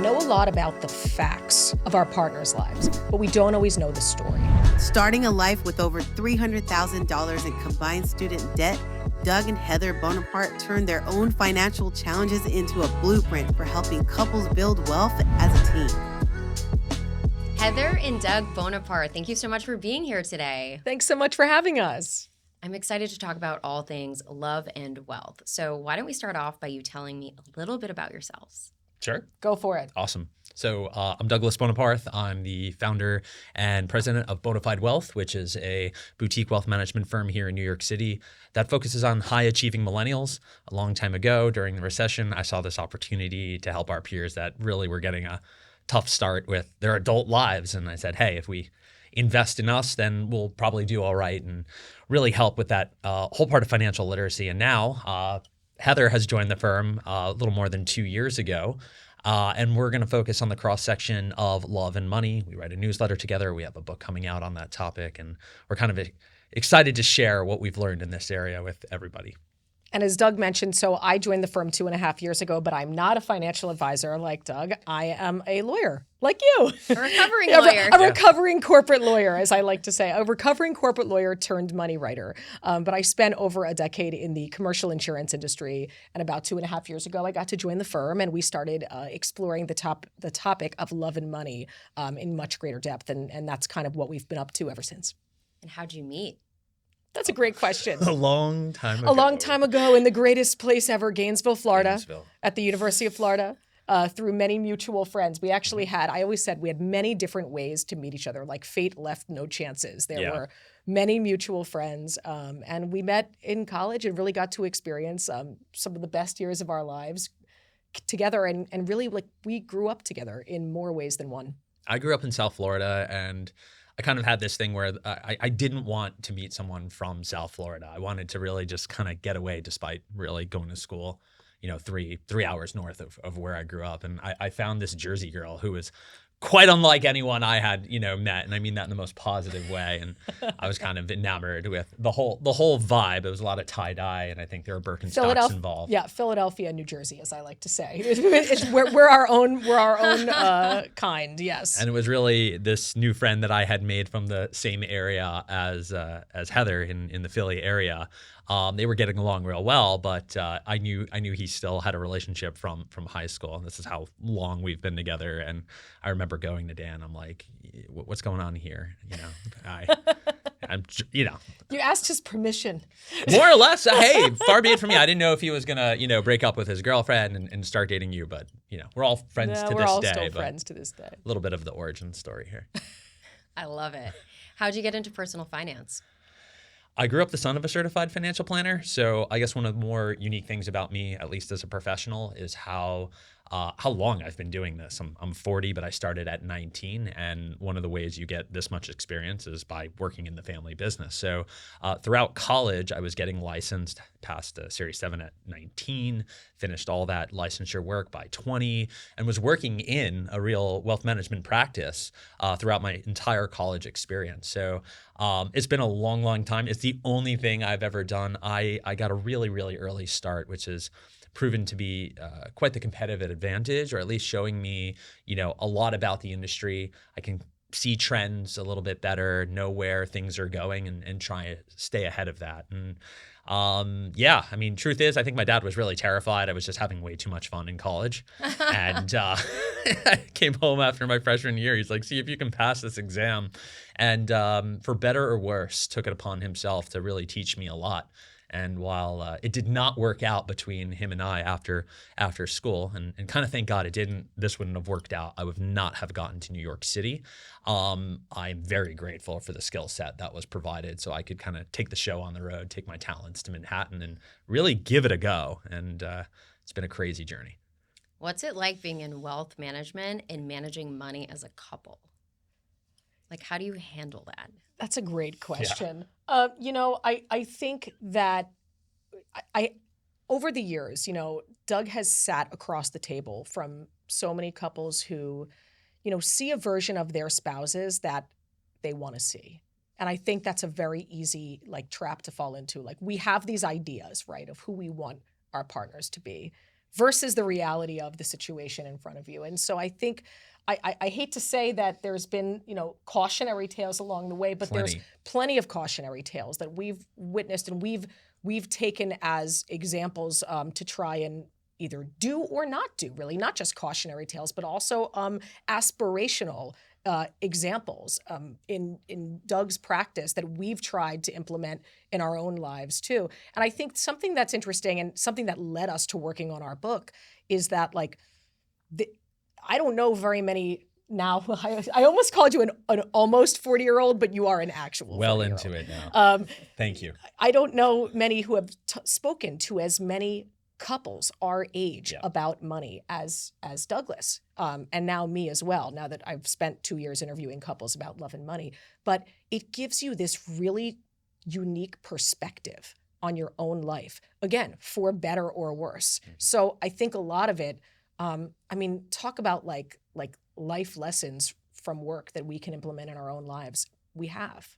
know a lot about the facts of our partners' lives, but we don't always know the story. Starting a life with over $300,000 in combined student debt, Doug and Heather Bonaparth turned their own financial challenges into a blueprint for helping couples build wealth as a team. Heather and Doug Bonaparth, thank you so much for being here today. Thanks so much for having us. I'm excited to talk about all things love and wealth. So why don't we start off by you telling me a little bit about yourselves? Sure. Go for it. Awesome. So I'm Douglas Bonaparth. I'm the founder and president of Bonafide Wealth, which is a boutique wealth management firm here in New York City that focuses on high-achieving millennials. A long time ago, during the recession, I saw this opportunity to help our peers that really were getting a tough start with their adult lives. And I said, hey, if we invest in us, then we'll probably do all right and really help with that whole part of financial literacy. And now Heather has joined the firm a little more than 2 years ago. And we're going to focus on the cross-section of love and money. We write a newsletter together. We have a book coming out on that topic. And we're kind of excited to share what we've learned in this area with everybody. And as Doug mentioned, so I joined the firm 2.5 years ago, but I'm not a financial advisor like Doug. I am a lawyer like you. A recovering lawyer. A recovering corporate lawyer, as I like to say. A recovering corporate lawyer turned money writer. But I spent over a decade in the commercial insurance industry. And about 2.5 years ago, I got to join the firm and we started exploring the topic of love and money in much greater depth. And that's kind of what we've been up to ever since. And how'd you meet? That's a great question. A long time ago. A long time ago in the greatest place ever, Gainesville, Florida, at the University of Florida, through many mutual friends. We actually had, I always said we had many different ways to meet each other, like fate left no chances. There were many mutual friends, and we met in college and really got to experience some of the best years of our lives together. And really, like, we grew up together in more ways than one. I grew up in South Florida, and I kind of had this thing where I didn't want to meet someone from South Florida. I wanted to really just kind of get away despite really going to school, you know, three hours north of where I grew up. And I found this Jersey girl who was quite unlike anyone I had, you know, met. And I mean that in the most positive way. And I was kind of enamored with the whole vibe. It was a lot of tie-dye, and I think there were Birkenstocks involved. Yeah, Philadelphia, New Jersey, as I like to say. We're our own kind, yes. And it was really this new friend that I had made from the same area as Heather in the Philly area. They were getting along real well, but I knew he still had a relationship from high school. This is how long we've been together. And I remember going to Dan. I'm like, "What's going on here?" You know, I'm, you know. You asked his permission. More or less. Hey, far be it from me. I didn't know if he was gonna, you know, break up with his girlfriend and start dating you. But you know, we're all friends to this day. We're all still friends to this day. A little bit of the origin story here. I love it. How'd you get into personal finance? I grew up the son of a certified financial planner. So I guess one of the more unique things about me, at least as a professional, is how long I've been doing this. I'm 40, but I started at 19. And one of the ways you get this much experience is by working in the family business. So throughout college, I was getting licensed, passed Series 7 at 19, finished all that licensure work by 20, and was working in a real wealth management practice throughout my entire college experience. So it's been a long, long time. It's the only thing I've ever done. I got a really, really early start, which is proven to be quite the competitive advantage, or at least showing me, you know, a lot about the industry. I can see trends a little bit better, know where things are going, and try to stay ahead of that. And yeah, I mean, truth is, I think my dad was really terrified. I was just having way too much fun in college. And I came home after my freshman year. He's like, see if you can pass this exam. And for better or worse, took it upon himself to really teach me a lot. And while it did not work out between him and I after school, and kind of thank God it didn't, this wouldn't have worked out. I would not have gotten to New York City. I'm very grateful for the skill set that was provided, so I could kind of take the show on the road, take my talents to Manhattan, and really give it a go. And it's been a crazy journey. What's it like being in wealth management and managing money as a couple? Like, how do you handle that? That's a great question. You know, I think that I over the years, you know, Doug has sat across the table from so many couples who, you know, see a version of their spouses that they want to see. And I think that's a very easy, like, trap to fall into. Like, we have these ideas, right, of who we want our partners to be. versus the reality of the situation in front of you. And so I think I hate to say that there's been, cautionary tales along the way, but there's plenty of cautionary tales that we've witnessed and we've taken as examples to try and either do or not do, really, not just cautionary tales, but also aspirational examples in Doug's practice that we've tried to implement in our own lives too. And I think something that's interesting and something that led us to working on our book is that I don't know very many now. I almost called you an almost 40-year-old, but you are an actual well 40-year-old. Into it now. Thank you. I don't know many who have spoken to as many couples our age about money as Douglas, and now me as well, now that I've spent 2 years interviewing couples about love and money. But it gives you this really unique perspective on your own life, again, for better or worse. Mm-hmm. So I think a lot of it, talk about like life lessons from work that we can implement in our own lives. We have.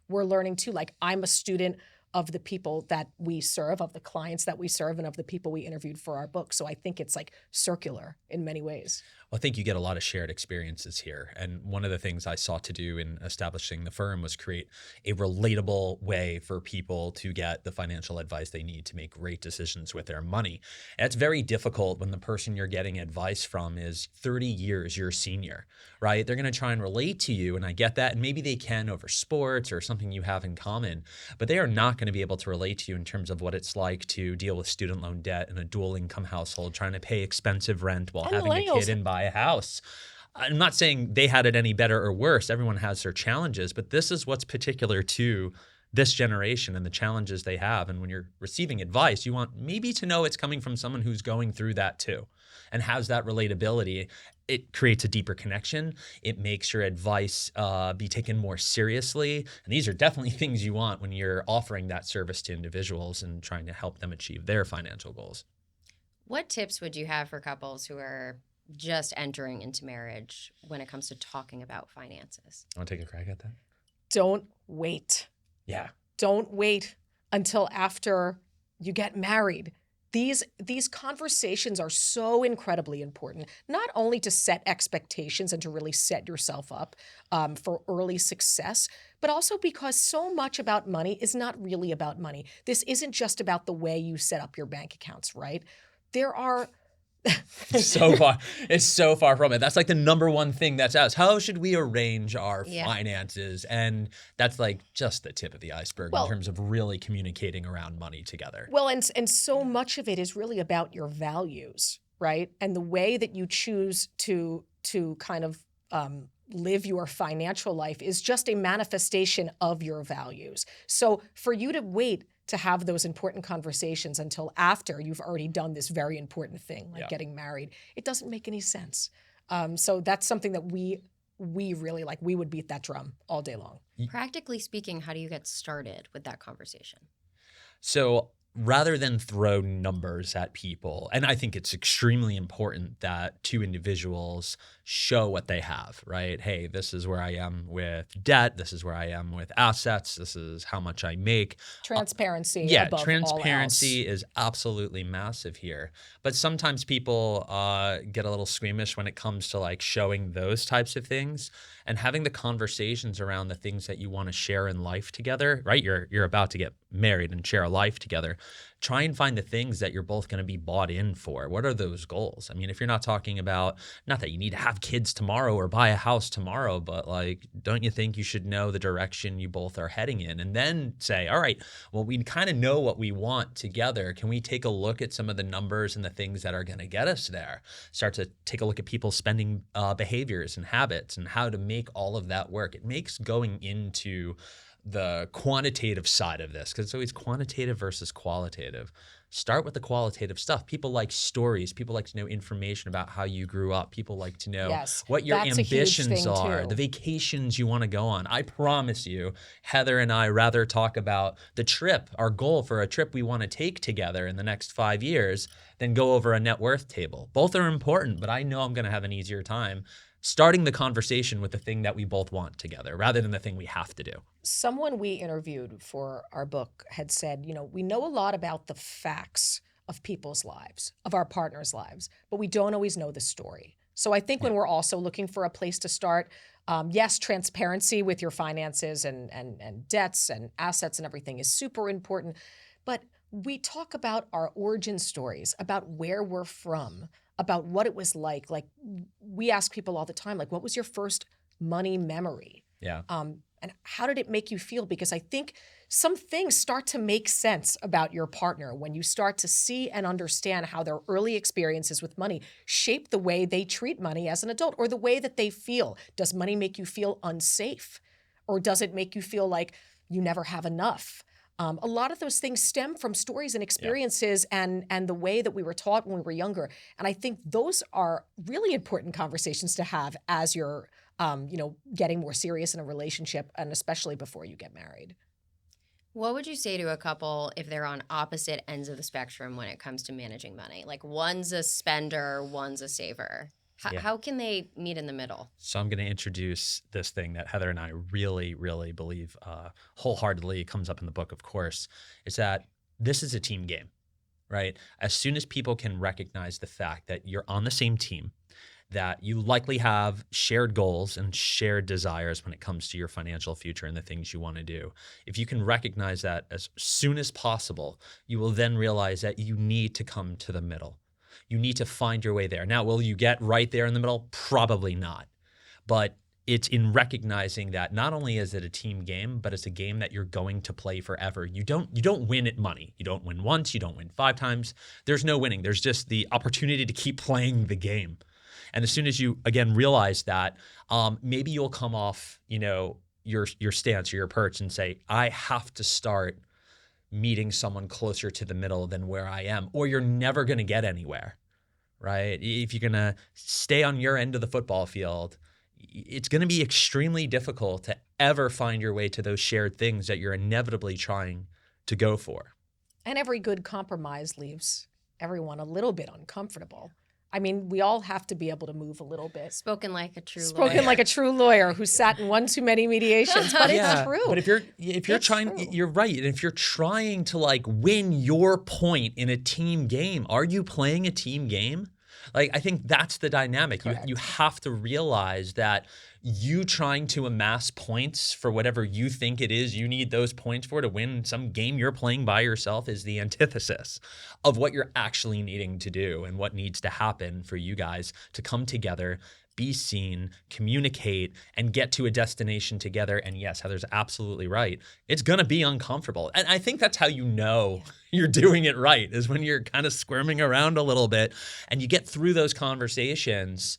We're learning too. I'm a student of the people that we serve, of the clients that we serve, and of the people we interviewed for our book. So I think it's circular in many ways. Well, I think you get a lot of shared experiences here. And one of the things I sought to do in establishing the firm was create a relatable way for people to get the financial advice they need to make great decisions with their money. And it's very difficult when the person you're getting advice from is 30 years your senior, right? They're going to try and relate to you, and I get that. And maybe they can over sports or something you have in common, but they are not going to be able to relate to you in terms of what it's like to deal with student loan debt in a dual income household, trying to pay expensive rent while having a kid and buy a house. I'm not saying they had it any better or worse. Everyone has their challenges, but this is what's particular to this generation and the challenges they have. And when you're receiving advice, you want maybe to know it's coming from someone who's going through that too and has that relatability. It creates a deeper connection. It makes your advice be taken more seriously. And these are definitely things you want when you're offering that service to individuals and trying to help them achieve their financial goals. What tips would you have for couples who are just entering into marriage when it comes to talking about finances? Want to take a crack at that? Don't wait. Yeah. Don't wait until after you get married. These conversations are so incredibly important, not only to set expectations and to really set yourself up for early success, but also because so much about money is not really about money. This isn't just about the way you set up your bank accounts, right? There are... It's so far from it. That's the number one thing that's asked. How should we arrange our finances? And that's just the tip of the iceberg in terms of really communicating around money together. Well, and so much of it is really about your values, right? And the way that you choose to kind of live your financial life is just a manifestation of your values. So for you to wait to have those important conversations until after you've already done this very important thing, getting married, it doesn't make any sense. So that's something that we really like. We would beat that drum all day long. Practically speaking, how do you get started with that conversation? So rather than throw numbers at people, and I think it's extremely important that two individuals show what they have, right? Hey, this is where I am with debt. This is where I am with assets. This is how much I make. Transparency. Above transparency is absolutely massive here. But sometimes people get a little squeamish when it comes to showing those types of things and having the conversations around the things that you want to share in life together, right? You're about to get married and share a life together. Try and find the things that you're both going to be bought in for. What are those goals? If you're not talking about, not that you need to have kids tomorrow or buy a house tomorrow, but don't you think you should know the direction you both are heading in? And then say, all right, well, we kind of know what we want together. Can we take a look at some of the numbers and the things that are going to get us there? Start to take a look at people's spending behaviors and habits and how to make all of that work. It makes going into the quantitative side of this, because it's always quantitative versus qualitative. Start with the qualitative stuff. People like stories. People like to know information about how you grew up. People like to know what your ambitions are, the vacations you want to go on. I promise you, Heather and I rather talk about the trip, our goal for a trip we want to take together in the next 5 years than go over a net worth table. Both are important, but I know I'm going to have an easier time starting the conversation with the thing that we both want together rather than the thing we have to do. Someone we interviewed for our book had said, we know a lot about the facts of people's lives, of our partners' lives, but we don't always know the story. So I think when we're also looking for a place to start, yes, transparency with your finances and debts and assets and everything is super important, but we talk about our origin stories, about where we're from, about what it was like. Like we ask people all the time, like, what was your first money memory? Yeah. And how did it make you feel? Because I think some things start to make sense about your partner when you start to see and understand how their early experiences with money shape the way they treat money as an adult or the way that they feel. Does money make you feel unsafe? Or does it make you feel like you never have enough? A lot of those things stem from stories and experiences and the way that we were taught when we were younger. And I think those are really important conversations to have as you're getting more serious in a relationship, and especially before you get married. What would you say to a couple if they're on opposite ends of the spectrum when it comes to managing money? Like one's a spender, one's a saver. How can they meet in the middle? So I'm going to introduce this thing that Heather and I really, really believe wholeheartedly, comes up in the book, of course, is that this is a team game, right? As soon as people can recognize the fact that you're on the same team, that you likely have shared goals and shared desires when it comes to your financial future and the things you want to do. If you can recognize that as soon as possible, you will then realize that you need to come to the middle. You need to find your way there. Now, will you get right there in the middle? Probably not. But it's in recognizing that not only is it a team game, but it's a game that you're going to play forever. You don't win at money. You don't win once. You don't win 5 times. There's no winning. There's just the opportunity to keep playing the game. And as soon as you, again, realize that, maybe you'll come off, your stance or your perch and say, I have to start meeting someone closer to the middle than where I am, or you're never going to get anywhere, right? If you're going to stay on your end of the football field, it's going to be extremely difficult to ever find your way to those shared things that you're inevitably trying to go for. And every good compromise leaves everyone a little bit uncomfortable. I mean, we all have to be able to move a little bit. Spoken like a true lawyer. Spoken like a true lawyer who sat in one too many mediations, but it's true. But if you're trying, you're right. And if you're trying to win your point in a team game, are you playing a team game? I think that's the dynamic. You have to realize that you trying to amass points for whatever you think it is you need those points for to win some game you're playing by yourself is the antithesis of what you're actually needing to do and what needs to happen for you guys to come together, be seen, communicate, and get to a destination together. And yes, Heather's absolutely right. It's going to be uncomfortable. And I think that's how you know you're doing it right, is when you're kind of squirming around a little bit and you get through those conversations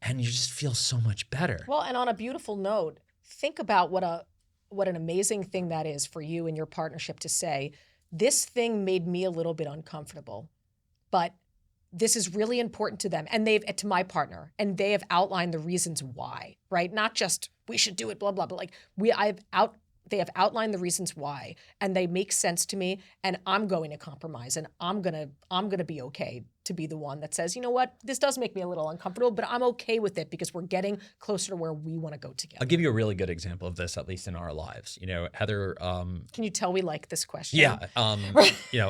and you just feel so much better. Well, and on a beautiful note, think about what an amazing thing that is for you and your partnership to say, this thing made me a little bit uncomfortable, but this is really important to them. And to my partner, and they have outlined the reasons why, right? Not just we should do it, blah, blah, but they have outlined the reasons why, and they make sense to me, and I'm going to compromise, and I'm gonna be okay to be the one that says, you know what, this does make me a little uncomfortable, but I'm okay with it because we're getting closer to where we want to go together. I'll give you a really good example of this, at least in our lives. Heather. Can you tell we like this question? Yeah.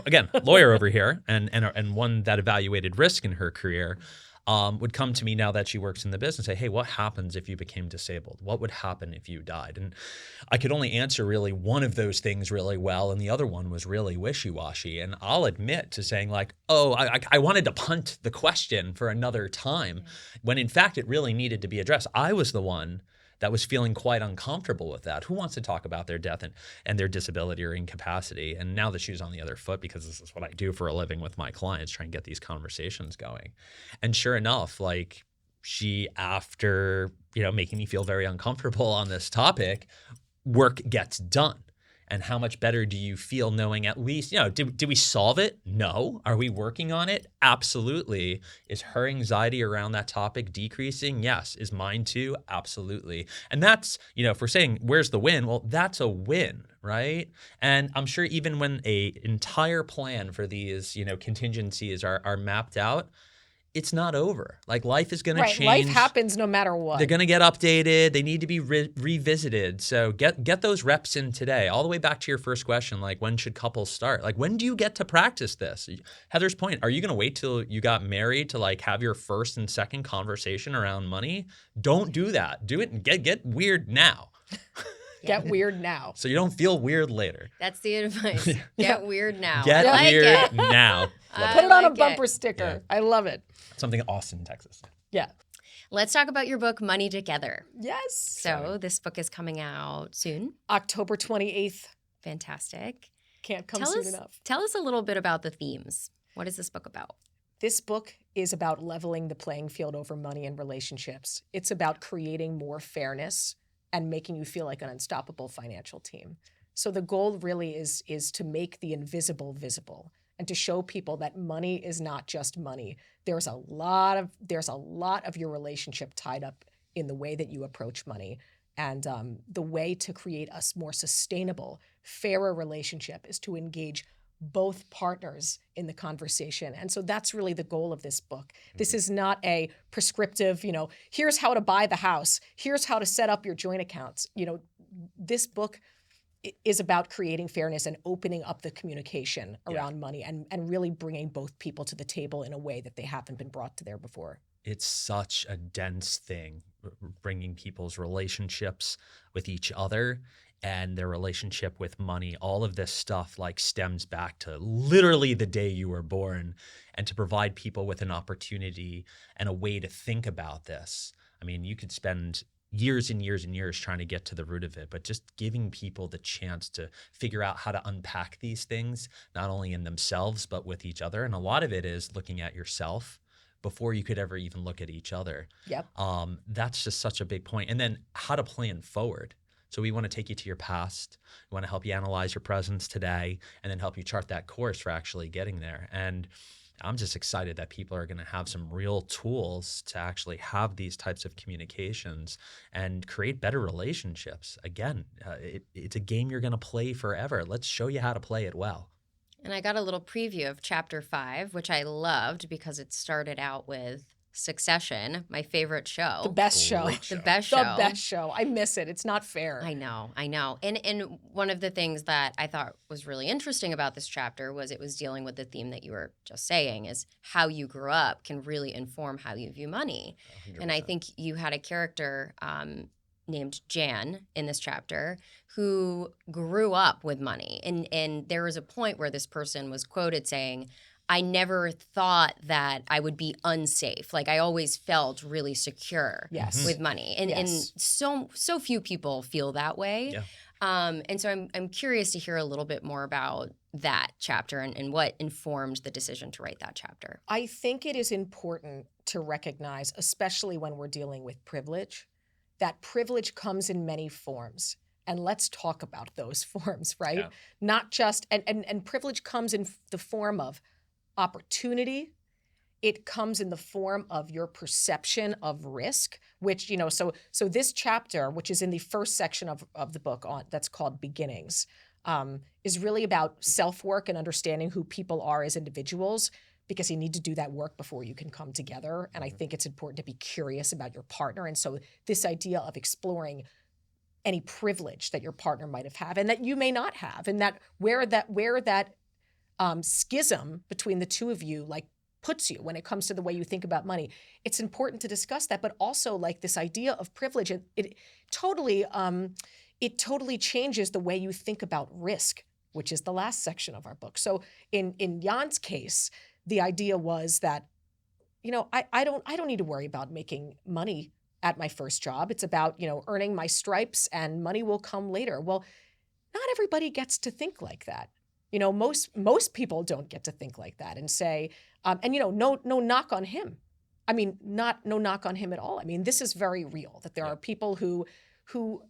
Again, lawyer over here, and one that evaluated risk in her career. Would come to me now that she works in the business and say, hey, what happens if you became disabled? What would happen if you died? And I could only answer really one of those things really well, and the other one was really wishy-washy. And I'll admit to saying I wanted to punt the question for another time, when in fact it really needed to be addressed. I was the one that was feeling quite uncomfortable with that. Who wants to talk about their death and their disability or incapacity? And now the shoe's on the other foot, because this is what I do for a living with my clients, trying to get these conversations going. And sure enough, she, after, making me feel very uncomfortable on this topic, work gets done. And how much better do you feel knowing at least, did we solve it? No. Are we working on it? Absolutely. Is her anxiety around that topic decreasing? Yes. Is mine too? Absolutely. And that's, if we're saying, where's the win? Well, that's a win, right? And I'm sure even when an entire plan for these, contingencies are mapped out, it's not over. Like life is going to Right. change. Life happens no matter what. They're going to get updated. They need to be revisited. So get those reps in today. All the way back to your first question, like when should couples start? Like when do you get to practice this? Heather's point, are you going to wait till you got married to like have your first and second conversation around money? Don't do that. Do it and get weird now. Get weird now. So you don't feel weird later. That's the advice. Get weird now. Get I like weird it. now. Put it on a like bumper it. sticker. Yeah. I love it. Something in Austin, Texas. Yeah. Let's talk about your book, Money Together. Yes. So this book is coming out soon. October 28th. Fantastic. Can't come soon enough. Tell us a little bit about the themes. What is this book about? This book is about leveling the playing field over money and relationships. It's about creating more fairness and making you feel like an unstoppable financial team. So the goal really is to make the invisible visible and to show people that money is not just money. There's a lot of your relationship tied up in the way that you approach money. And the way to create a more sustainable, fairer relationship is to engage both partners in the conversation. And so that's really the goal of this book. This is not a prescriptive, here's how to buy the house, here's how to set up your joint accounts. This book is about creating fairness and opening up the communication around money and really bringing both people to the table in a way that they haven't been brought to there before. It's such a dense thing, bringing people's relationships with each other and their relationship with money. All of this stuff like stems back to literally the day you were born, and to provide people with an opportunity and a way to think about this. I mean, you could spend years and years and years trying to get to the root of it, but just giving people the chance to figure out how to unpack these things, not only in themselves, but with each other. And a lot of it is looking at yourself before you could ever even look at each other. Yep. That's just such a big point. And then how to plan forward. So we want to take you to your past. We want to help you analyze your presence today, and then help you chart that course for actually getting there. And I'm just excited that people are going to have some real tools to actually have these types of communications and create better relationships. Again, it's a game you're going to play forever. Let's show you how to play it well. And I got a little preview of chapter 5, which I loved because it started out with Succession, my favorite show. The best show. The best show. The best show. I miss it. It's not fair. I know. And one of the things that I thought was really interesting about this chapter was it was dealing with the theme that you were just saying, is how you grew up can really inform how you view money. 100%. And I think you had a character named Jan in this chapter who grew up with money. And there was a point where this person was quoted saying, I never thought that I would be unsafe. Like I always felt really secure with money. And so few people feel that way. Yeah. And so I'm curious to hear a little bit more about that chapter and what informed the decision to write that chapter. I think it is important to recognize, especially when we're dealing with privilege, that privilege comes in many forms. And let's talk about those forms, right? Yeah. Not just, and privilege comes in the form of opportunity. It comes in the form of your perception of risk, which, so this chapter, which is in the first section of the book that's called Beginnings, is really about self-work and understanding who people are as individuals, because you need to do that work before you can come together. And I think it's important to be curious about your partner. And so this idea of exploring any privilege that your partner might have had and that you may not have, and that where that schism between the two of you puts you when it comes to the way you think about money. It's important to discuss that, but also this idea of privilege, it totally changes the way you think about risk, which is the last section of our book. So in Jan's case, the idea was that, I don't need to worry about making money at my first job. It's about, earning my stripes and money will come later. Well, not everybody gets to think like that. Most people don't get to think like that and say, no knock on him. I mean, no knock on him at all. I mean, this is very real, that there are people who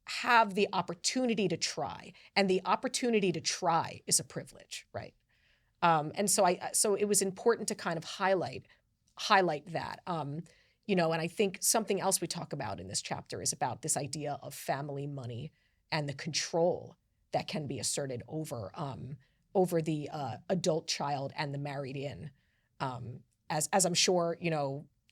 have the opportunity to try, and the opportunity to try is a privilege, right? And so it was important to kind of highlight that. And I think something else we talk about in this chapter is about this idea of family money and the control that can be asserted over the adult child and the married-in as I'm sure,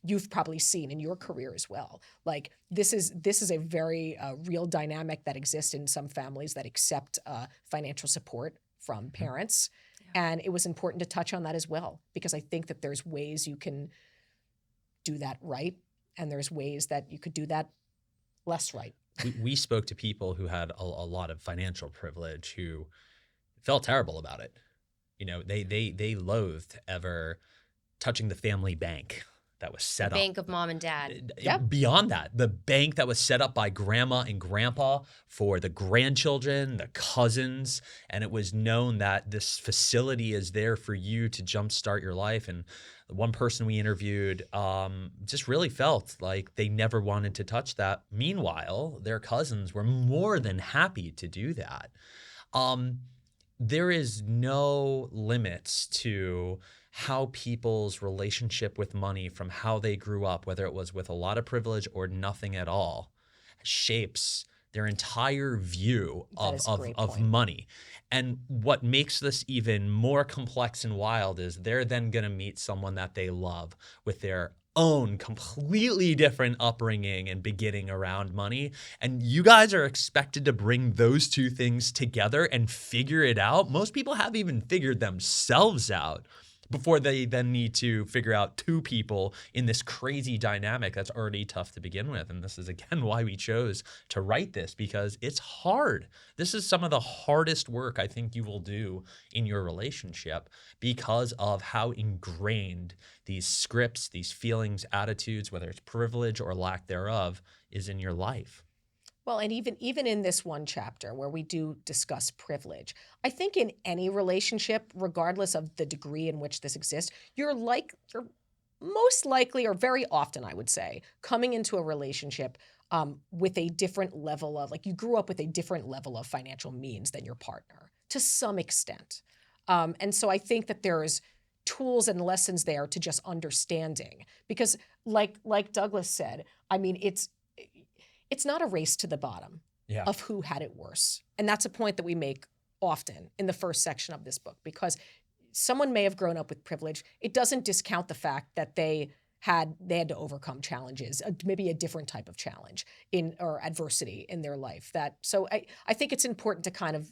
you've probably seen in your career as well. Like this is a very real dynamic that exists in some families that accept financial support from parents. And it was important to touch on that as well, because I think that there's ways you can do that right, and there's ways that you could do that less right. We spoke to people who had a lot of financial privilege who felt terrible about it. They loathed ever touching the family bank that was set up. Bank of mom and dad. Beyond that, the bank that was set up by grandma and grandpa for the grandchildren, the cousins, and it was known that this facility is there for you to jumpstart your life. And one person we interviewed just really felt like they never wanted to touch that. Meanwhile, their cousins were more than happy to do that. There is no limits to how people's relationship with money, from how they grew up, whether it was with a lot of privilege or nothing at all, shapes their entire view of money. And what makes this even more complex and wild is they're then going to meet someone that they love with their own completely different upbringing and beginning around money. And you guys are expected to bring those two things together and figure it out. Most people haven't even figured themselves out before they then need to figure out two people in this crazy dynamic that's already tough to begin with. And this is, again, why we chose to write this, because it's hard. This is some of the hardest work I think you will do in your relationship because of how ingrained these scripts, these feelings, attitudes, whether it's privilege or lack thereof, is in your life. Well, and even in this one chapter where we do discuss privilege, I think in any relationship, regardless of the degree in which this exists, you're most likely, or very often, I would say, coming into a relationship with a different level of, like, you grew up with a different level of financial means than your partner to some extent. And so I think that there's tools and lessons there to just understanding, because like Douglas said, I mean, it's not a race to the bottom of who had it worse. And that's a point that we make often in the first section of this book, because someone may have grown up with privilege. It doesn't discount the fact that they had to overcome challenges, maybe a different type of challenge or adversity in their life. So I think it's important to kind of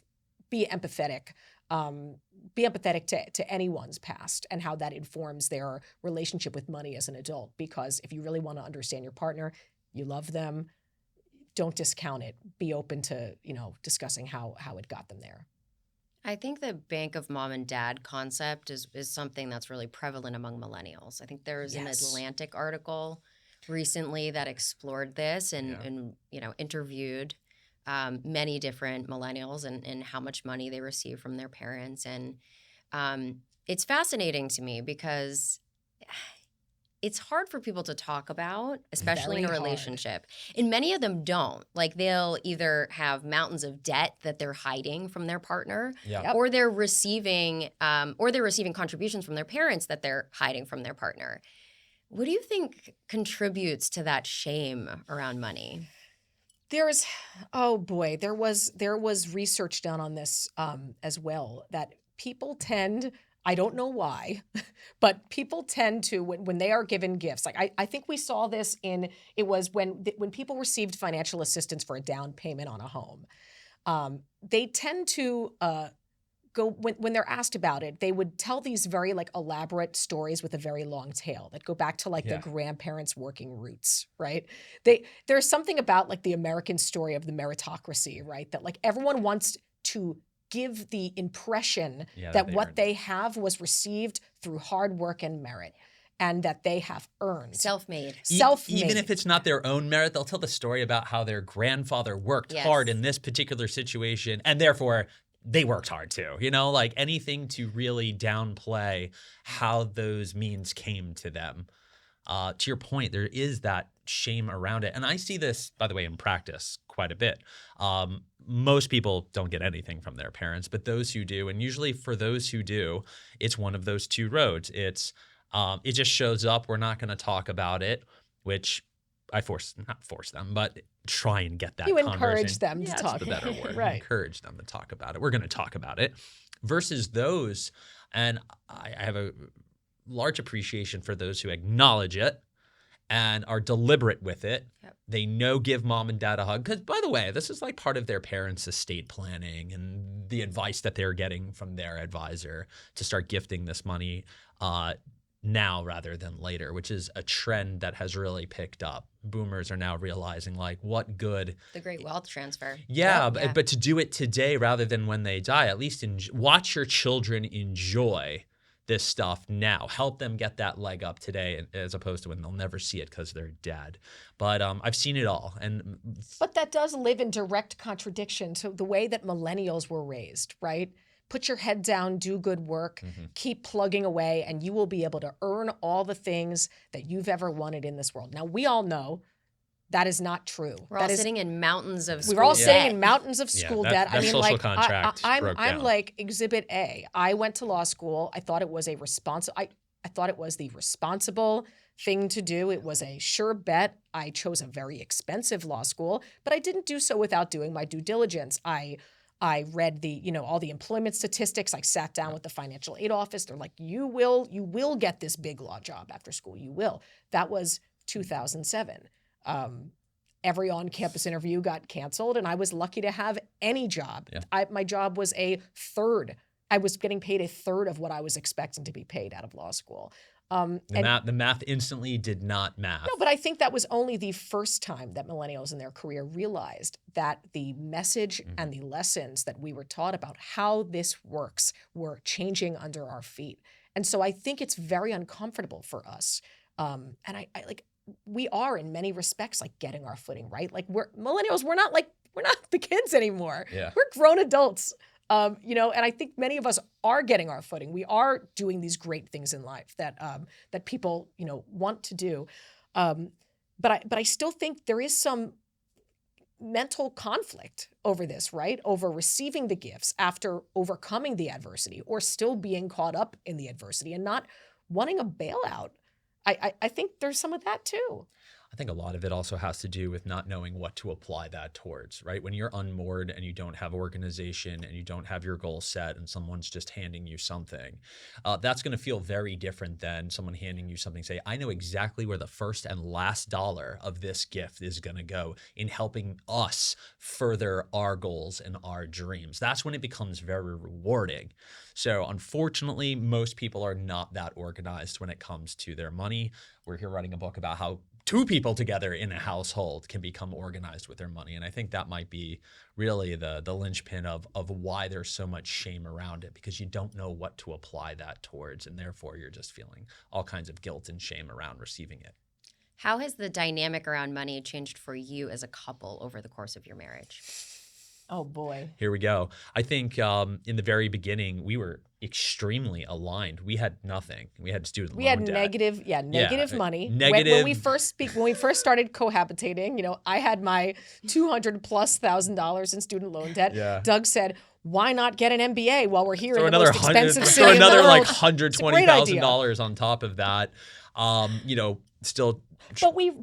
be empathetic to anyone's past and how that informs their relationship with money as an adult. Because if you really want to understand your partner, you love them, don't discount it. Be open to, discussing how it got them there. I think the bank of mom and dad concept is something that's really prevalent among millennials. I think there was an Atlantic article recently that explored this and interviewed many different millennials and how much money they receive from their parents. And it's fascinating to me because it's hard for people to talk about, especially in a relationship. And many of them don't. Like, they'll either have mountains of debt that they're hiding from their partner, or they're receiving contributions from their parents that they're hiding from their partner. What do you think contributes to that shame around money? There was research done on this as well, that people tend, I don't know why, but people tend to, when they are given gifts, like I think we saw this when people received financial assistance for a down payment on a home, they tend to go, when they're asked about it, they would tell these very elaborate stories with a very long tail that go back to their grandparents' working roots, right? There's something about the American story of the meritocracy, right? That everyone wants to give the impression that what they have was received through hard work and merit, and that they have earned. Self-made. Even if it's not their own merit, they'll tell the story about how their grandfather worked hard in this particular situation, and therefore they worked hard too. Anything to really downplay how those means came to them. To your point, there is that shame around it. And I see this, by the way, in practice quite a bit. Most people don't get anything from their parents, but those who do, and usually for those who do, it's one of those two roads. It just shows up. We're not going to talk about it, which I not force them, but try and get that conversation. You encourage them to talk. That's the better word. Right. Encourage them to talk about it. We're going to talk about it. Versus those, and I have a large appreciation for those who acknowledge it and are deliberate with it. Yep. They know give mom and dad a hug. Because, by the way, this is like part of their parents' estate planning and the advice that they're getting from their advisor to start gifting this money now rather than later, which is a trend that has really picked up. Boomers are now realizing, like, what good. The great wealth transfer. Yeah, Yep. but to do it today rather than when they die, at least watch your children enjoy this stuff now. Help them get that leg up today as opposed to when they'll never see it because they're dead. But I've seen it all. But that does live in direct contradiction to the way that millennials were raised, right? Put your head down, do good work, keep plugging away, and you will be able to earn all the things that you've ever wanted in this world. Now, we all know that is not true. We're all sitting in mountains of school We're all debt. sitting in mountains of school debt. That social contract broke I'm down. like Exhibit A. I went to law school. I thought it was I thought it was the responsible thing to do. It was a sure bet. I chose a very expensive law school, but I didn't do so without doing my due diligence. I read all the employment statistics. I sat down with the financial aid office. They're like, you will get this big law job after school. You will. That was 2007. Every on-campus interview got canceled, and I was lucky to have any job. Yeah. My job was a third. I was getting paid a third of what I was expecting to be paid out of law school. The math instantly did not math. No, but I think that was only the first time that millennials in their career realized that the message and the lessons that we were taught about how this works were changing under our feet. And so I think it's very uncomfortable for us. And I we are in many respects like getting our footing, right? Like we're millennials, we're not the kids anymore. Yeah. We're grown adults. And I think many of us are getting our footing. We are doing these great things in life that people, want to do. But I still think there is some mental conflict over this, right? Over receiving the gifts after overcoming the adversity or still being caught up in the adversity and not wanting a bailout. I think there's some of that too. I think a lot of it also has to do with not knowing what to apply that towards, right? When you're unmoored and you don't have organization and you don't have your goal set and someone's just handing you something, that's going to feel very different than someone handing you something, say, I know exactly where the first and last dollar of this gift is going to go in helping us further our goals and our dreams. That's when it becomes very rewarding. So unfortunately, most people are not that organized when it comes to their money. We're here writing a book about how two people together in a household can become organized with their money. And I think that might be really the linchpin of why there's so much shame around it, because you don't know what to apply that towards. And therefore, you're just feeling all kinds of guilt and shame around receiving it. How has the dynamic around money changed for you as a couple over the course of your marriage? Oh, boy. Here we go. I think in the very beginning, we were extremely aligned. We had nothing. We had student loan debt. We had negative money. Negative. When we first started cohabitating, I had my $200,000+ in student loan debt. Yeah. Doug said, "Why not get an MBA while we're here in the another most expensive city throw in the another world?" like $120,000 on top of that. Still.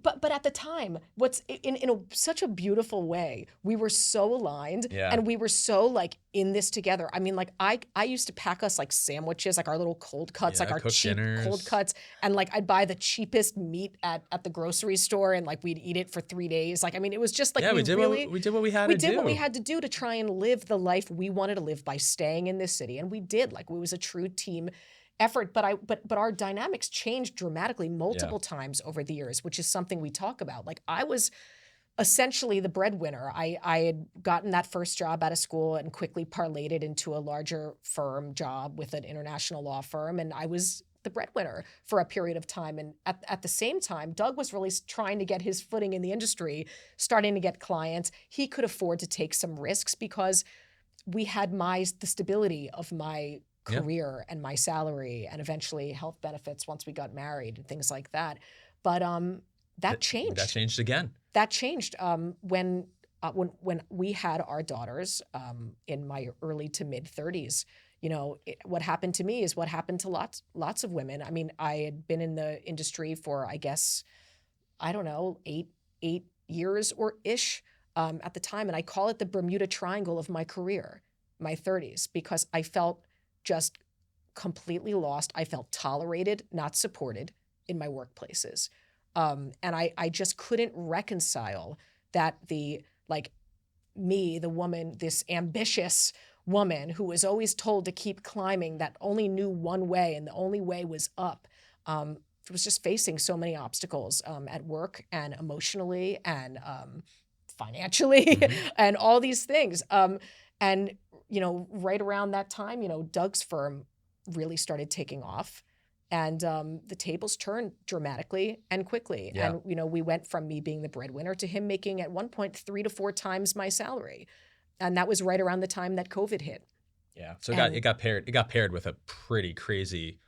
But at the time, what's in such a beautiful way, we were so aligned and we were so like in this together. I mean, like I used to pack us like sandwiches, like our little cold cuts, like our cheap dinners. Cold cuts. And like I'd buy the cheapest meat at the grocery store and like we'd eat it for 3 days. Like, I mean, it was just like, we did what we had to do. We did what we had to do to try and live the life we wanted to live by staying in this city. And we did. Like, it was a true team effort, but our dynamics changed dramatically multiple times over the years, which is something we talk about. Like, I was essentially the breadwinner. I had gotten that first job out of school and quickly parlayed it into a larger firm job with an international law firm, and I was the breadwinner for a period of time. And at the same time, Doug was really trying to get his footing in the industry, starting to get clients. He could afford to take some risks because we had the stability of my career and my salary and eventually health benefits once we got married and things like that. But that changed. That changed again. That changed when we had our daughters in my early to mid 30s. What happened to me is what happened to lots of women. I mean, I had been in the industry for, I guess, I don't know, eight years or ish at the time. And I call it the Bermuda Triangle of my career, my 30s, because I felt just completely lost. I felt tolerated, not supported in my workplaces. And I just couldn't reconcile that me, the woman, this ambitious woman who was always told to keep climbing, that only knew one way and the only way was up, was just facing so many obstacles at work and emotionally and financially and all these things. And, right around that time, Doug's firm really started taking off. And the tables turned dramatically and quickly. Yeah. And, we went from me being the breadwinner to him making at one point 3 to 4 times my salary. And that was right around the time that COVID hit. Yeah. So it got paired with a pretty crazy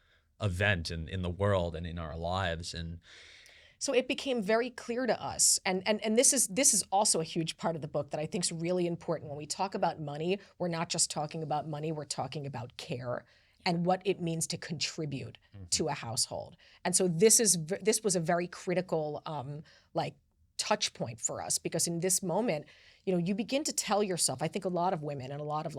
event in the world and in our lives. And so it became very clear to us. And this is also a huge part of the book that I think is really important. When we talk about money, we're not just talking about money, we're talking about care and what it means to contribute to a household. And so this was a very critical touch point for us, because in this moment, you begin to tell yourself, I think a lot of women and a lot of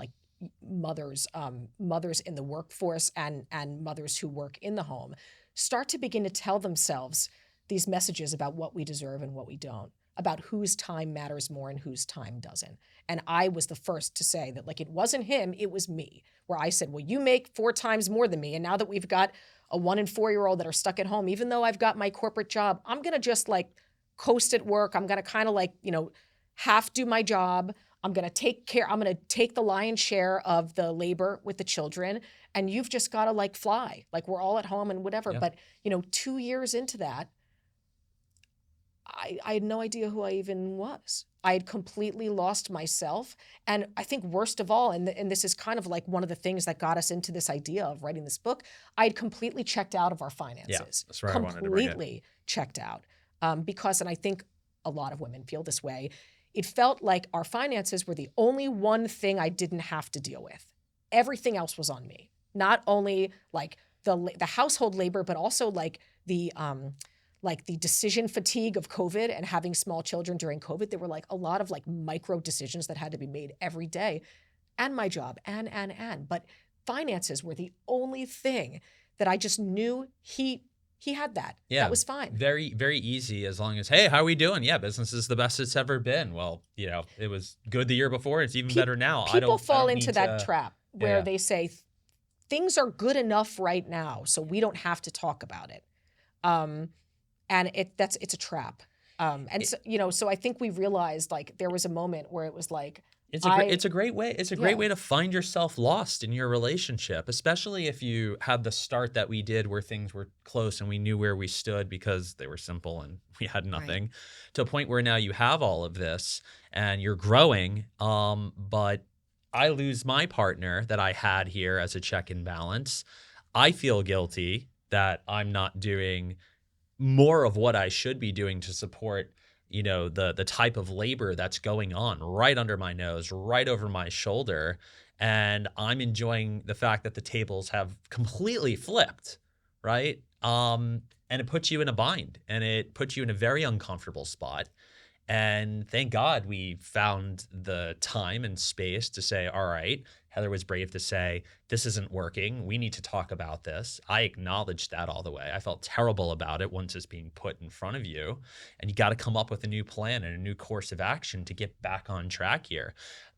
mothers in the workforce and mothers who work in the home start to begin to tell themselves these messages about what we deserve and what we don't, about whose time matters more and whose time doesn't. And I was the first to say that it wasn't him, it was me, where I said, well, you make 4 times more than me. And now that we've got a 1 and 4-year-old that are stuck at home, even though I've got my corporate job, I'm going to just coast at work. I'm going to kind of half do my job. I'm going to take care. I'm going to take the lion's share of the labor with the children. And you've just got to fly. We're all at home and whatever. Yeah. But, 2 years into that, I had no idea who I even was. I had completely lost myself. And I think worst of all, and this is kind of one of the things that got us into this idea of writing this book, I had completely checked out of our finances. Yeah, that's right. I wanted to bring it. Completely checked out. Because, and I think a lot of women feel this way, it felt like our finances were the only one thing I didn't have to deal with. Everything else was on me. Not only the household labor, but also the decision fatigue of COVID and having small children during COVID. There were a lot of micro decisions that had to be made every day, and my job and. But finances were the only thing that I just knew he had that. Yeah. That was fine. Very, very easy, as long as, hey, how are we doing? Yeah, business is the best it's ever been. Well, it was good the year before. It's even better now. People fall into that trap where they say things are good enough right now, so we don't have to talk about it. And it's a trap. So I think we realized there was a moment where it was it's a great way. It's a great way to find yourself lost in your relationship, especially if you had the start that we did where things were close and we knew where we stood because they were simple and we had nothing, to a point where now you have all of this and you're growing. But I lose my partner that I had here as a check and balance. I feel guilty that I'm not doing more of what I should be doing to support the type of labor that's going on right under my nose, right over my shoulder. And I'm enjoying the fact that the tables have completely flipped, right? And it puts you in a bind and it puts you in a very uncomfortable spot. And thank God we found the time and space to say, all right, Heather was brave to say, this isn't working. We need to talk about this. I acknowledged that all the way. I felt terrible about it once it's being put in front of you. And you got to come up with a new plan and a new course of action to get back on track here.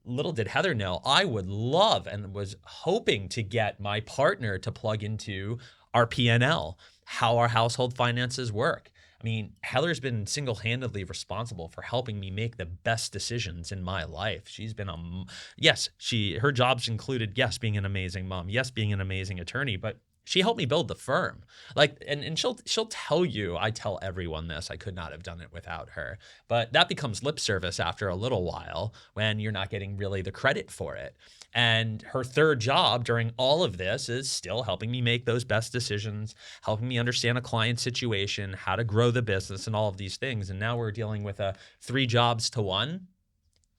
Little did Heather know, I would love and was hoping to get my partner to plug into our P&L, how our household finances work. I mean, Heather's been single-handedly responsible for helping me make the best decisions in my life. She's been her jobs included, being an amazing mom, being an amazing attorney, but she helped me build the firm. And she'll tell you, I tell everyone this, I could not have done it without her. But that becomes lip service after a little while when you're not getting really the credit for it. And her third job during all of this is still helping me make those best decisions, helping me understand a client situation, how to grow the business and all of these things. And now we're dealing with a 3 jobs to 1,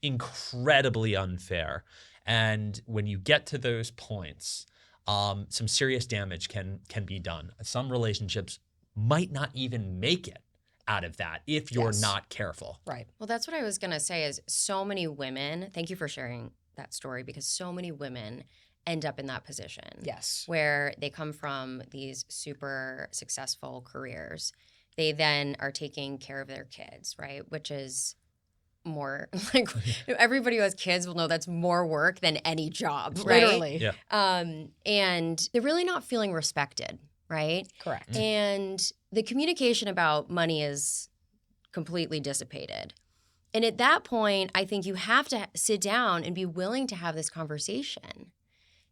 incredibly unfair. And when you get to those points, some serious damage can be done. Some relationships might not even make it out of that if you're not careful. Right. Well, that's what I was going to say is so many women, thank you for sharing that story, because so many women end up in that position. Yes. Where they come from these super successful careers. They then are taking care of their kids, right? Which is more like everybody who has kids will know that's more work than any job, right? Literally. Yeah. And they're really not feeling respected, right? Correct. And the communication about money is completely dissipated. And at that point, I think you have to sit down and be willing to have this conversation.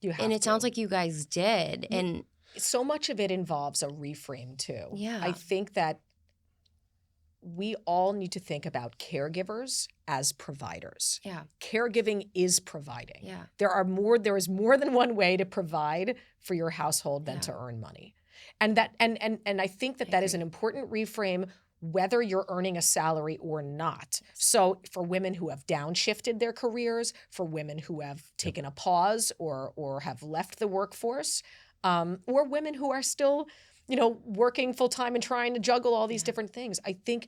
You have And it to. sounds like you guys did. And so much of it involves a reframe too. Yeah. I think that we all need to think about caregivers as providers. yeah, Caregiving is providing. yeah. There is more than one way to provide for your household than Yeah. to earn money. And that and I think that I that is an agree. important reframe whether you're earning a salary or not. So for women who have downshifted their careers, for women who have taken a pause or have left the workforce, or women who are still, working full time and trying to juggle all these different things. I think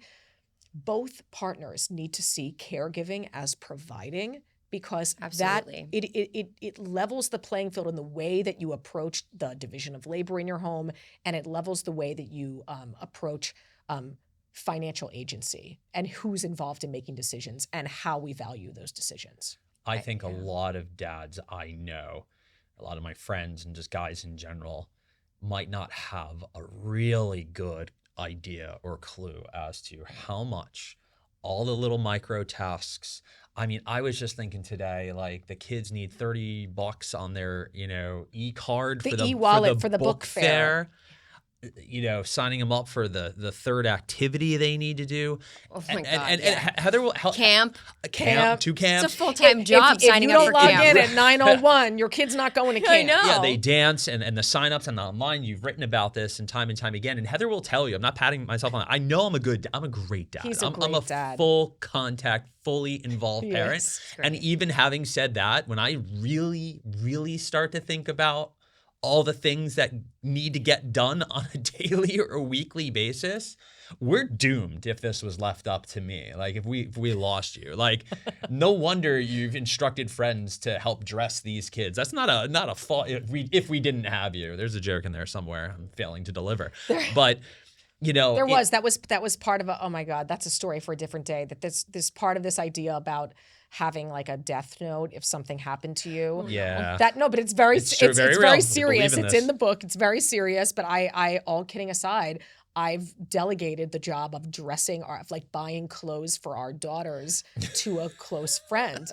both partners need to see caregiving as providing because Absolutely. it levels the playing field in the way that you approach the division of labor in your home, and it levels the way that you approach financial agency and who's involved in making decisions and how we value those decisions. I think a lot of dads I know, a lot of my friends and just guys in general, might not have a really good idea or clue as to how much all the little micro tasks. I mean, I was just thinking today, like the kids need $30 on their, e-card The for the e-wallet for the book fair. Signing them up for the third activity they need to do. Oh my God. And yeah. Heather will help. Camp. Camp. To camp. It's a full-time job if signing you up don't for log camp. in at 9:01, your kid's not going to camp. I know. Yeah, they dance and the signups and online. You've written about this and time again. And Heather will tell you, I'm not patting myself on it. I know I'm a great dad. He's a I'm great a dad. full contact, fully involved parent. Yes. And even having said that, when I really, really start to think about all the things that need to get done on a daily or weekly basis, we're doomed if this was left up to me. Like if we lost you, like no wonder you've instructed friends to help dress these kids. That's not a fault if we didn't have you. There's a joke in there somewhere I'm failing to deliver. But that was part of oh my God, that's a story for a different day. That this part of this idea about having like a death note if something happened to you. Yeah. But it's very It's true, it's very real. very I serious. believe in It's this. in the book. It's very serious. But I all kidding aside, I've delegated the job of buying clothes for our daughters to a close friend.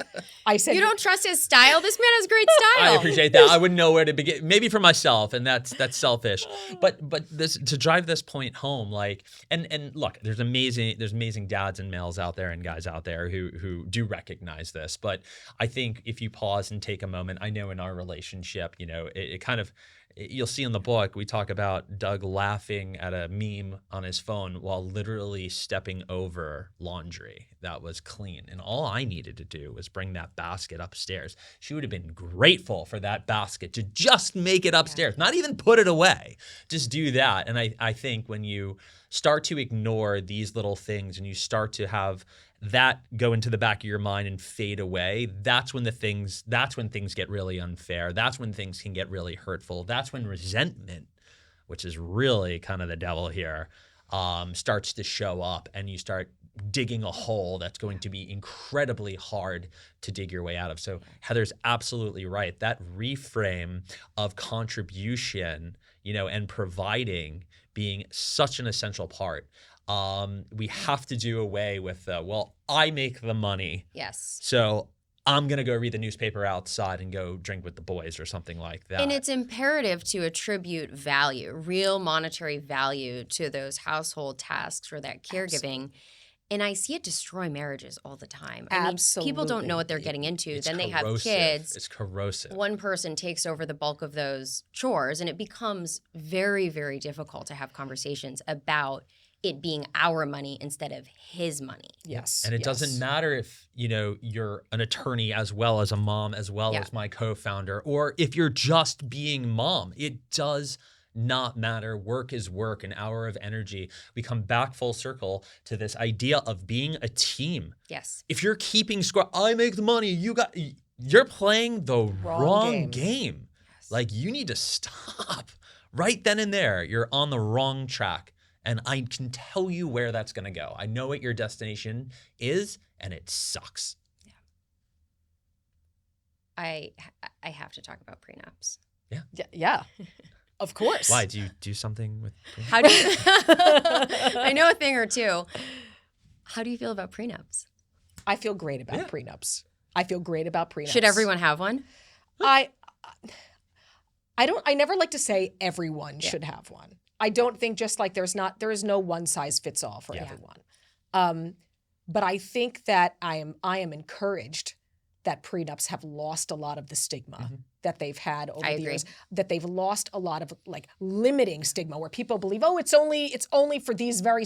I said, You don't trust his style? This man has great style. I appreciate that. I wouldn't know where to begin. Maybe for myself, and that's selfish. But this to drive this point home, like and look, there's amazing dads and males out there and guys out there who do recognize this. But I think if you pause and take a moment, I know in our relationship, it kind of. You'll see in the book, we talk about Doug laughing at a meme on his phone while literally stepping over laundry that was clean. And all I needed to do was bring that basket upstairs. She would have been grateful for that basket to just make it upstairs, not even put it away. Just do that. And I think when you start to ignore these little things and you start to have that go into the back of your mind and fade away, that's when things get really unfair. That's when things can get really hurtful. That's when resentment, which is really kind of the devil here, starts to show up, and you start digging a hole that's going to be incredibly hard to dig your way out of. So Heather's absolutely right. That reframe of contribution, and providing being such an essential part. We have to do away with I make the money. Yes. So I'm going to go read the newspaper outside and go drink with the boys or something like that. And it's imperative to attribute value, real monetary value to those household tasks or that caregiving. And I see it destroy marriages all the time. I mean, people don't know what they're getting into. It's Then they have corrosive. kids. It's corrosive. One person takes over the bulk of those chores, and it becomes very, very difficult to have conversations about it being our money instead of his money. yes. And it doesn't matter if, you're an attorney as well as a mom, as well as my co-founder, or if you're just being mom. It does not matter. Work is work, an hour of energy. We come back full circle to this idea of being a team. Yes. If you're keeping score, I make the money, you're playing the wrong game. game. Yes. Like, you need to stop right then and there. You're on the wrong track. And I can tell you where that's going to go. I know what your destination is, and it sucks. I have to talk about prenups. Yeah. Of course. Why? Do you do something with prenups? How do you, I know a thing or two. How do you feel about prenups? I feel great about prenups. I feel great about prenups. Should everyone have one? I never like to say everyone should have one. I don't think just like there is no one size fits all for everyone. But I think that I am encouraged that prenups have lost a lot of the stigma that they've had over the years. That they've lost a lot of like limiting stigma where people believe, oh, it's only for these very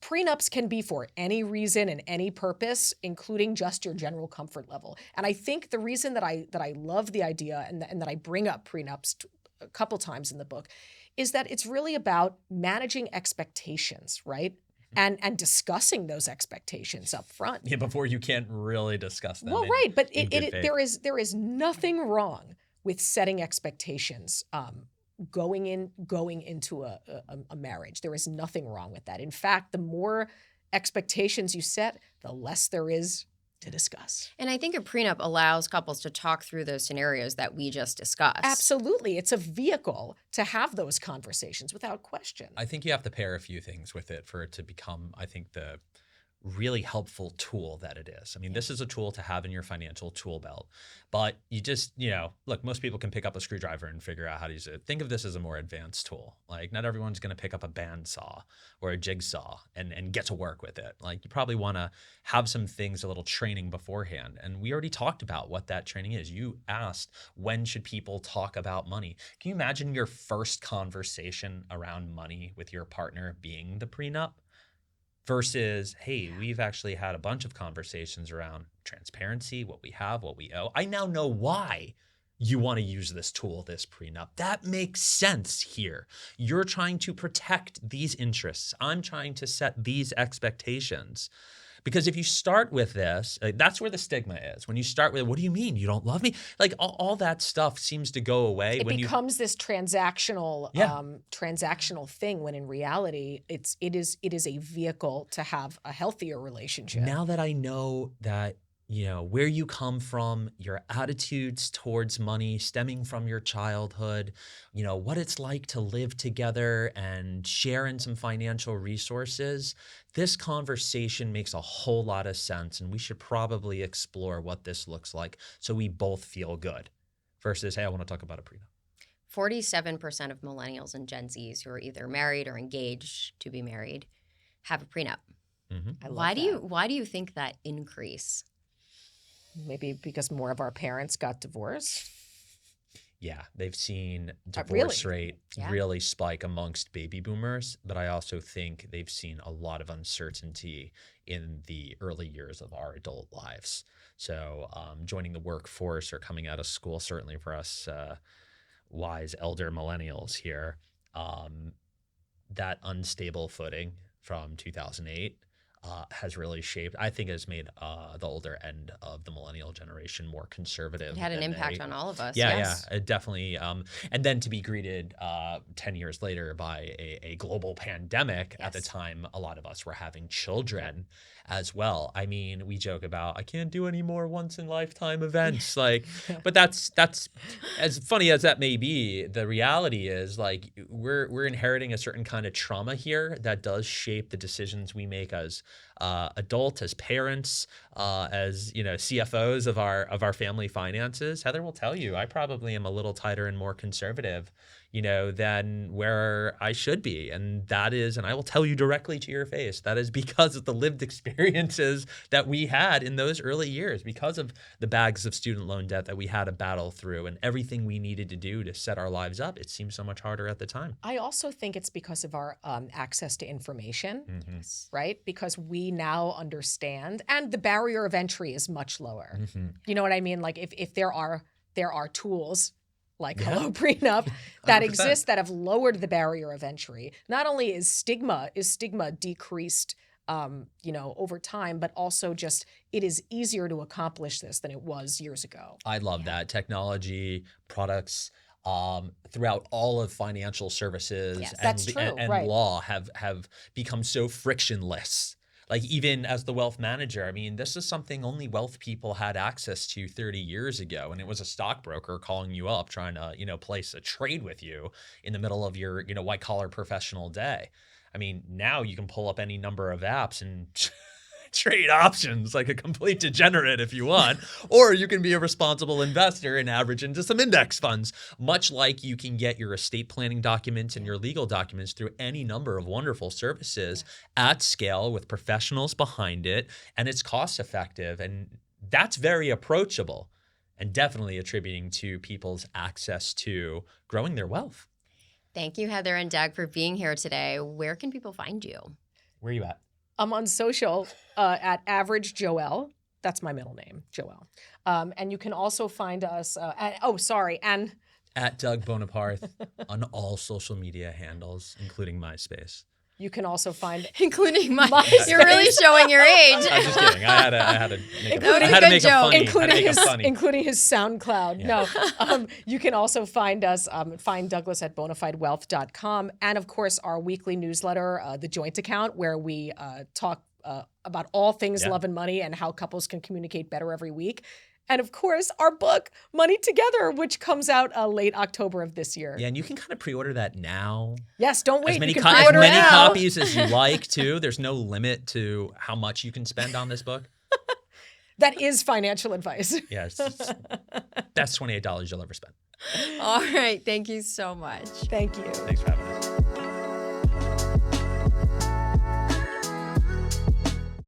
Prenups can be for any reason and any purpose, including just your general comfort level. And I think the reason that I love the idea and that I bring up prenups a couple times in the book is that it's really about managing expectations, right? And discussing those expectations up front. Yeah, before you can't really discuss them. Well, right, but there is nothing wrong with setting expectations going into a marriage. There is nothing wrong with that. In fact, the more expectations you set, the less there is to discuss. And I think a prenup allows couples to talk through those scenarios that we just discussed. Absolutely. It's a vehicle to have those conversations without question. I think you have to pair a few things with it for it to become, I think, the really helpful tool that it is. I mean, this is a tool to have in your financial tool belt, but you just, look, most people can pick up a screwdriver and figure out how to use it. Think of this as a more advanced tool. Like, not everyone's going to pick up a bandsaw or a jigsaw and get to work with it. Like, you probably want to have some things, a little training beforehand. And we already talked about what that training is. You asked, when should people talk about money? Can you imagine your first conversation around money with your partner being the prenup? Versus, hey, we've actually had a bunch of conversations around transparency, what we have, what we owe. I now know why you want to use this tool, this prenup. That makes sense here. You're trying to protect these interests. I'm trying to set these expectations. Because if you start with this, that's where the stigma is. When you start with, what do you mean? You don't love me? Like all that stuff seems to go away. It becomes this transactional thing when in reality, it is a vehicle to have a healthier relationship. Now that I know that, where you come from, your attitudes towards money stemming from your childhood, what it's like to live together and share in some financial resources, this conversation makes a whole lot of sense. And we should probably explore what this looks like so we both feel good versus, hey, I want to talk about a prenup. 47% of millennials and Gen Zs who are either married or engaged to be married have a prenup. Mm-hmm. Why do you think that increase? Maybe because more of our parents got divorced. Yeah, they've seen divorce rate really spike amongst baby boomers, but I also think they've seen a lot of uncertainty in the early years of our adult lives. So joining the workforce or coming out of school, certainly for us wise elder millennials here, that unstable footing from 2008 has really shaped, I think has made the older end of the millennial generation more conservative. It had an impact on all of us. Yeah, it definitely. And then to be greeted 10 years later by a global pandemic, at the time, a lot of us were having children as well. I mean, we joke about, I can't do any more once in lifetime events. But that's as funny as that may be, the reality is like we're inheriting a certain kind of trauma here that does shape the decisions we make as adults, as parents, as CFOs of our family finances. Heather will tell you, I probably am a little tighter and more conservative, than where I should be. And I will tell you directly to your face, that is because of the lived experiences that we had in those early years, because of the bags of student loan debt that we had to battle through and everything we needed to do to set our lives up. It seemed so much harder at the time. I also think it's because of our access to information, right? Because we now understand, and the barrier of entry is much lower. You know what I mean? Like if there are tools like HelloPrenup that 100%. Exist that have lowered the barrier of entry. Not only is stigma decreased over time, but also just it is easier to accomplish this than it was years ago. I love that. Technology, products, throughout all of financial services and law have become so frictionless. Like even as the wealth manager, I mean, this is something only wealth people had access to 30 years ago. And it was a stockbroker calling you up trying to, place a trade with you in the middle of your, white collar professional day. I mean, now you can pull up any number of apps and trade options like a complete degenerate if you want, or you can be a responsible investor and average into some index funds, much like you can get your estate planning documents and your legal documents through any number of wonderful services at scale with professionals behind it. And it's cost effective. And that's very approachable and definitely attributing to people's access to growing their wealth. Thank you, Heather and Doug, for being here today. Where can people find you? Where are you at? I'm on social at Average Joelle. That's my middle name, Joelle. And you can also find us at Doug Bonaparth on all social media handles, including MySpace. You can also find including MySpace. You're really showing your age. I'm just kidding. I had to make a funny, including his SoundCloud. Yeah. No, you can also find us, find Douglas at bonafidewealth.com, and of course our weekly newsletter, The Joint Account, where we talk about all things love and money and how couples can communicate better every week. And of course, our book, Money Together, which comes out late October of this year. Yeah, and you can kind of pre-order that now. Yes, don't wait. As many, as many copies as you like, too. There's no limit to how much you can spend on this book. That is financial advice. Yes. That's $28 you'll ever spend. All right. Thank you so much. Thank you. Thanks for having us.